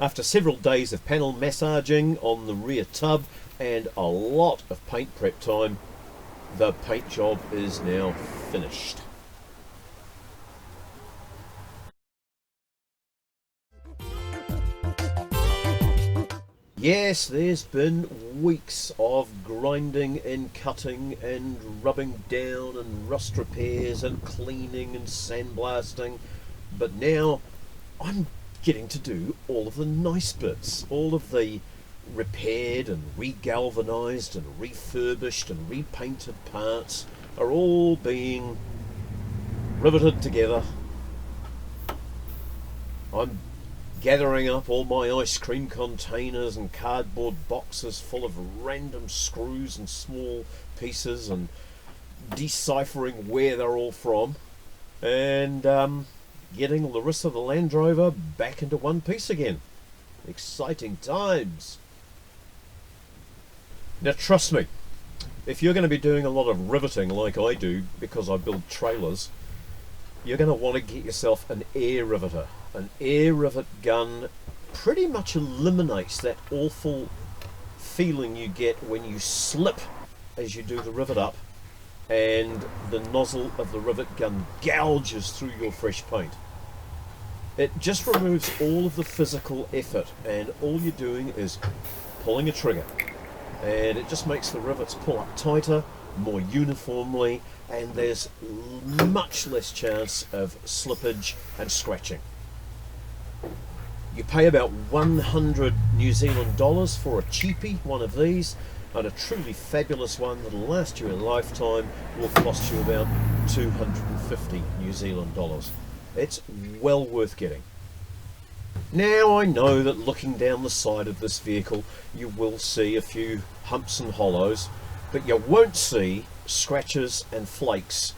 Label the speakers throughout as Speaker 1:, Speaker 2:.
Speaker 1: After several days of panel massaging on the rear tub and a lot of paint prep time, the paint job is now finished. Yes, there's been weeks of grinding and cutting and rubbing down and rust repairs and cleaning and sandblasting, but now I'm getting to do all of the nice bits, all of the repaired and re-galvanized and refurbished and repainted parts are all being riveted together. I'm gathering up all my ice cream containers and cardboard boxes full of random screws and small pieces and deciphering where they're all from, and getting Larissa the Landrover back into one piece again. Exciting times. Now trust me, if you're going to be doing a lot of riveting like I do because I build trailers, you're going to want to get yourself an air riveter. An air rivet gun pretty much eliminates that awful feeling you get when you slip as you do the rivet up and the nozzle of the rivet gun gouges through your fresh paint. It just removes all of the physical effort, and all you're doing is pulling a trigger, and it just makes the rivets pull up tighter, more uniformly, and there's much less chance of slippage and scratching. You pay about 100 New Zealand dollars for a cheapie one of these, and a truly fabulous one that'll last you a lifetime will cost you about 250 New Zealand dollars. It's well worth getting. Now I know that looking down the side of this vehicle you will see a few humps and hollows, but you won't see scratches and flakes,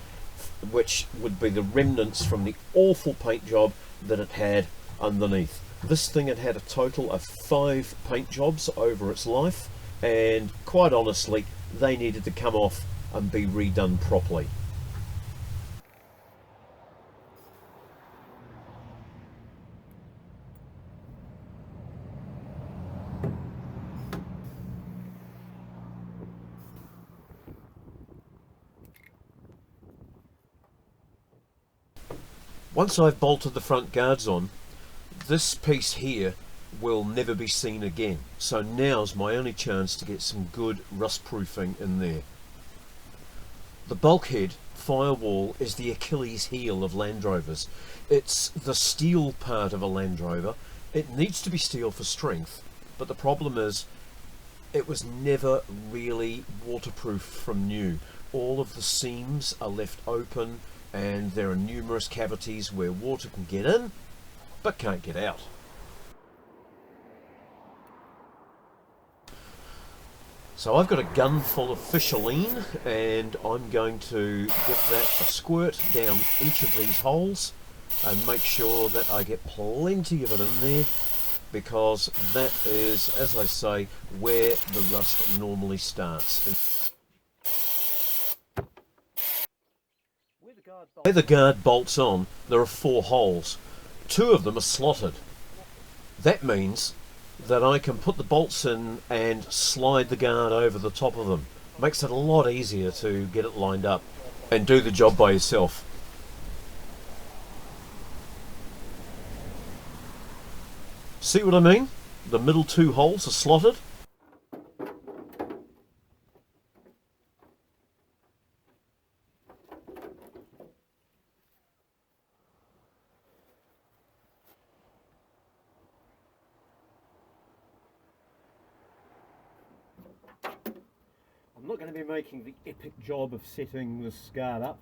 Speaker 1: which would be the remnants from the awful paint job that it had underneath. This thing had had a total of 5 paint jobs over its life, and quite honestly they needed to come off and be redone properly. Once I've bolted the front guards on, this piece here will never be seen again. So now's my only chance to get some good rust proofing in there. The bulkhead firewall is the Achilles heel of Land Rovers. It's the steel part of a Land Rover. It needs to be steel for strength, but the problem is it was never really waterproof from new. All of the seams are left open, and there are numerous cavities where water can get in but can't get out. So I've got a gun full of Fisherline, and I'm going to give that a squirt down each of these holes and make sure that I get plenty of it in there, because that is, as I say, where the rust normally starts. Where the guard bolts on, there are 4 holes. 2 of them are slotted. That means that I can put the bolts in and slide the guard over the top of them. Makes it a lot easier to get it lined up and do the job by yourself. See what I mean? The middle 2 holes are slotted. I'm not going to be making the epic job of setting this guard up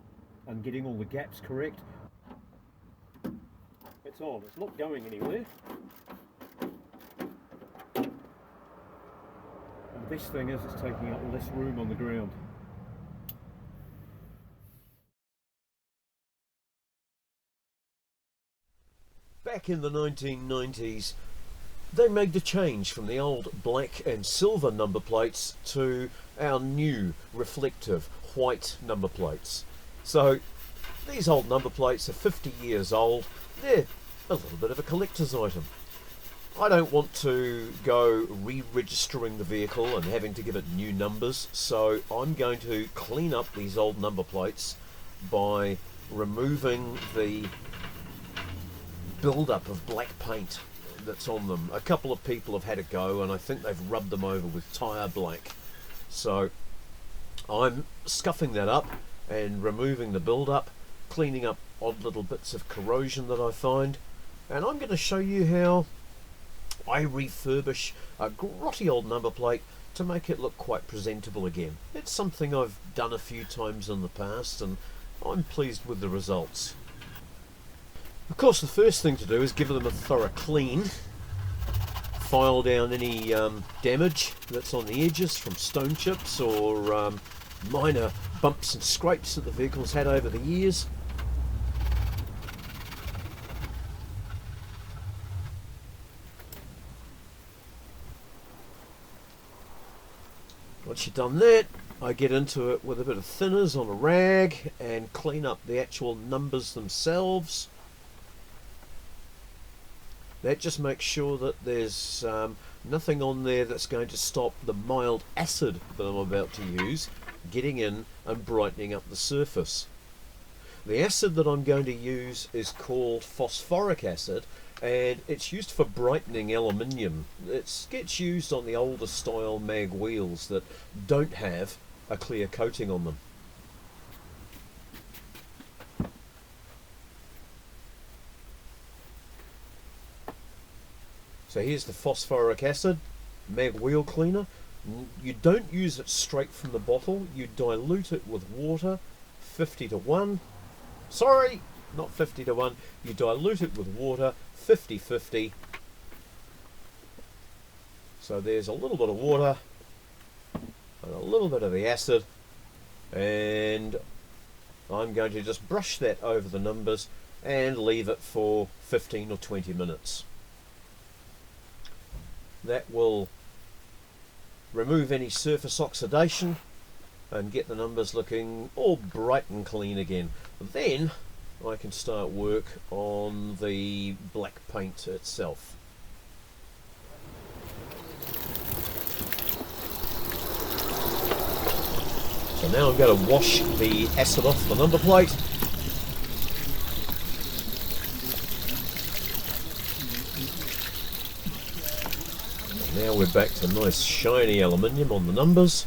Speaker 1: and getting all the gaps correct. It's on, it's not going anywhere. And the best thing is it's taking up less room on the ground. Back in the 1990s, they made the change from the old black and silver number plates to our new reflective white number plates. So these old number plates are 50 years old. They're a little bit of a collector's item. I don't want to go re-registering the vehicle and having to give it new numbers, so I'm going to clean up these old number plates by removing the build-up of black paint that's on them. A couple of people have had a go and I think they've rubbed them over with tyre black. So I'm scuffing that up and removing the build-up, cleaning up odd little bits of corrosion that I find, and I'm going to show you how I refurbish a grotty old number plate to make it look quite presentable again. It's something I've done a few times in the past and I'm pleased with the results. Of course, the first thing to do is give them a thorough clean, file down any damage that's on the edges from stone chips or minor bumps and scrapes that the vehicle's had over the years. Once you've done that, I get into it with a bit of thinners on a rag and clean up the actual numbers themselves. That just makes sure that there's nothing on there that's going to stop the mild acid that I'm about to use getting in and brightening up the surface. The acid that I'm going to use is called phosphoric acid, and it's used for brightening aluminium. It gets used on the older style mag wheels that don't have a clear coating on them. So here's the phosphoric acid mag wheel cleaner. You don't use it straight from the bottle, you dilute it with water 50 to 1. Sorry, not 50 to 1. You dilute it with water 50-50. So there's a little bit of water and a little bit of the acid, and I'm going to just brush that over the numbers and leave it for 15 or 20 minutes. That will remove any surface oxidation and get the numbers looking all bright and clean again. Then I can start work on the black paint itself. So now I'm going to wash the acid off the number plate. Now we're back to nice shiny aluminium on the numbers.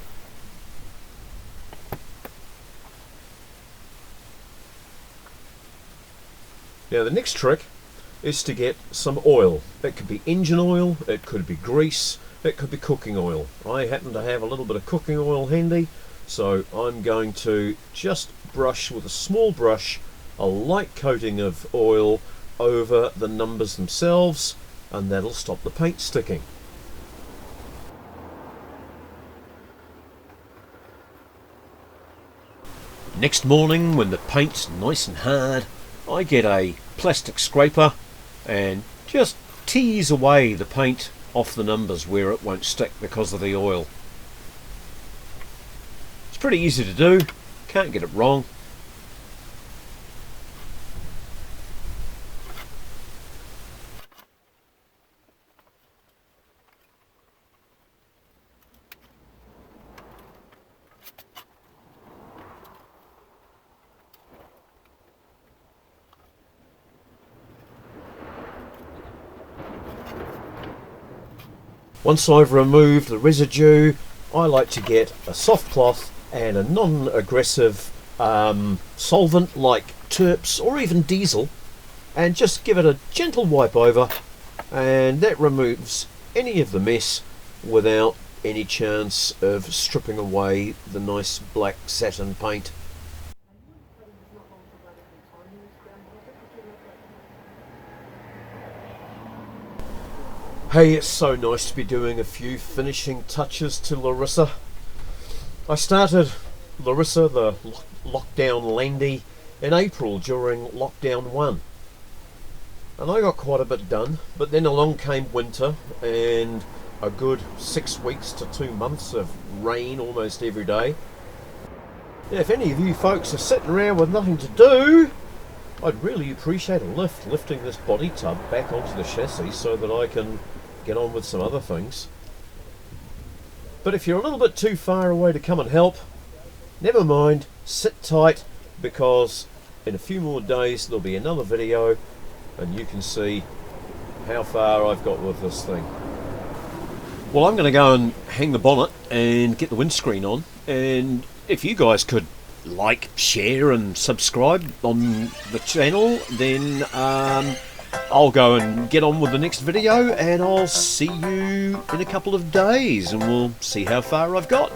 Speaker 1: Now the next trick is to get some oil. It could be engine oil, it could be grease, it could be cooking oil. I happen to have a little bit of cooking oil handy, so I'm going to just brush with a small brush a light coating of oil over the numbers themselves, and that'll stop the paint sticking. Next morning, when the paint's nice and hard, I get a plastic scraper and just tease away the paint off the numbers where it won't stick because of the oil. It's pretty easy to do, can't get it wrong. Once I've removed the residue, I like to get a soft cloth and a non-aggressive solvent like turps or even diesel, and just give it a gentle wipe over, and that removes any of the mess without any chance of stripping away the nice black satin paint. Hey, it's so nice to be doing a few finishing touches to Larissa. I started Larissa, the lockdown Landy, in April during lockdown 1. And I got quite a bit done, but then along came winter and a good 6 weeks to 2 months of rain almost every day. If any of you folks are sitting around with nothing to do, I'd really appreciate a lift, lifting this body tub back onto the chassis so that I can get on with some other things. But if you're a little bit too far away to come and help, never mind, sit tight, because in a few more days there'll be another video and you can see how far I've got with this thing. Well, I'm going to go and hang the bonnet and get the windscreen on, and if you guys could like, share and subscribe on the channel, then I'll go and get on with the next video, and I'll see you in a couple of days and we'll see how far I've got.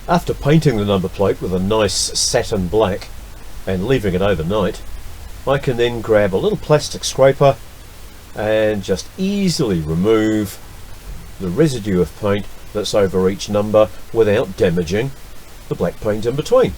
Speaker 1: After painting the number plate with a nice satin black and leaving it overnight, I can then grab a little plastic scraper and just easily remove the residue of paint that's over each number without damaging the black paint in between.